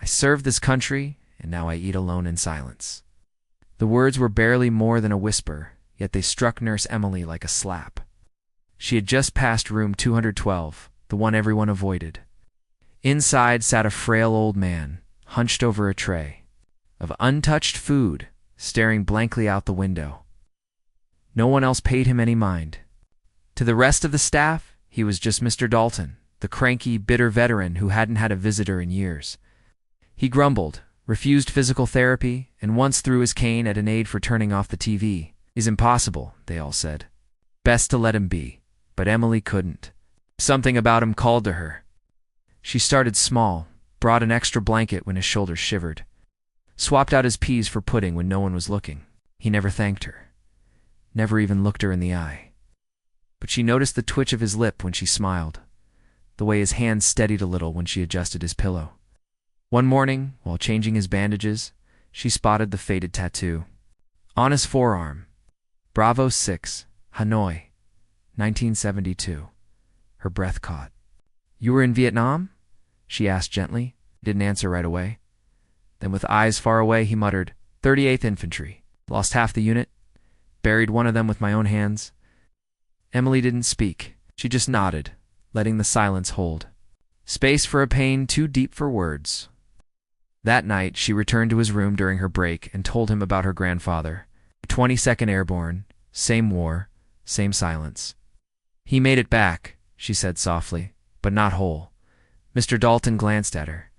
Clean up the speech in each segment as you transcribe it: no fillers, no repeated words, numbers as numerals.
I served this country, and now I eat alone in silence." The words were barely more than a whisper, yet they struck Nurse Emily like a slap. She had just passed room 212, the one everyone avoided. Inside sat a frail old man, hunched over a tray of untouched food, staring blankly out the window. No one else paid him any mind. To the rest of the staff, he was just Mr. Dalton, the cranky, bitter veteran who hadn't had a visitor in years. He grumbled, refused physical therapy, and once threw his cane at an aide for turning off the TV. "He's impossible," they all said. Best to let him be. But Emily couldn't. Something about him called to her. She started small, brought an extra blanket when his shoulders shivered, swapped out his peas for pudding when no one was looking. He never thanked her, never even looked her in the eye. But she noticed the twitch of his lip when she smiled, the way his hand steadied a little when she adjusted his pillow. One morning, while changing his bandages, she spotted the faded tattoo. On his forearm, Bravo 6, Hanoi, 1972. Her breath caught. "You were in Vietnam?" she asked gently. Didn't answer right away. Then with eyes far away, he muttered, 38th Infantry. Lost half the unit. Buried one of them with my own hands." Emily didn't speak. She just nodded, letting the silence hold. Space for a pain too deep for words. That night, she returned to his room during her break and told him about her grandfather. 22nd Airborne, same war, same silence. "He made it back," she said softly, "but not whole." Mr. Dalton glanced at her,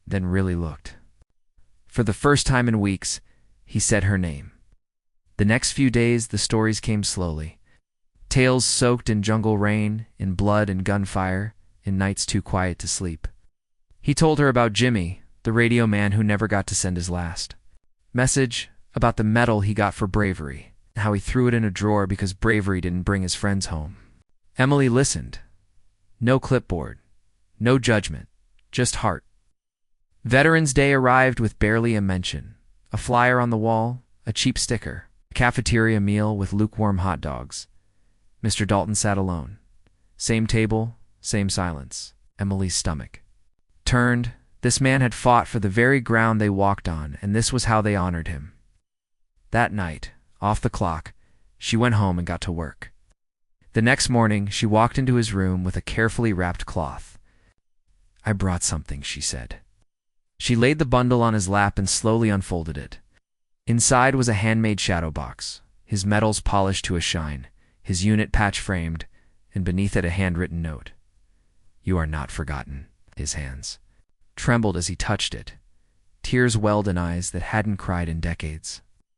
then really looked. For the first time in weeks, he said her name. The next few days, the stories came slowly. Tales soaked in jungle rain, in blood and gunfire, in nights too quiet to sleep. He told her about Jimmy, the radio man who never got to send his last message, about the medal he got for bravery, and how he threw it in a drawer because bravery didn't bring his friends home. Emily listened. No clipboard, no judgment, just heart. Veterans Day arrived with barely a mention. A flyer on the wall, a cheap sticker, a cafeteria meal with lukewarm hot dogs. Mr. Dalton sat alone. Same table, same silence. Emily's stomach turned. This man had fought for the very ground they walked on, and this was how they honored him. That night, off the clock, she went home and got to work. The next morning, she walked into his room with a carefully wrapped cloth. "I brought something," she said. She laid the bundle on his lap and slowly unfolded it. Inside was a handmade shadow box, his metals polished to a shine, his unit patch-framed, and beneath it a handwritten note. "You are not forgotten." His hands trembled as he touched it. Tears welled in eyes that hadn't cried in decades.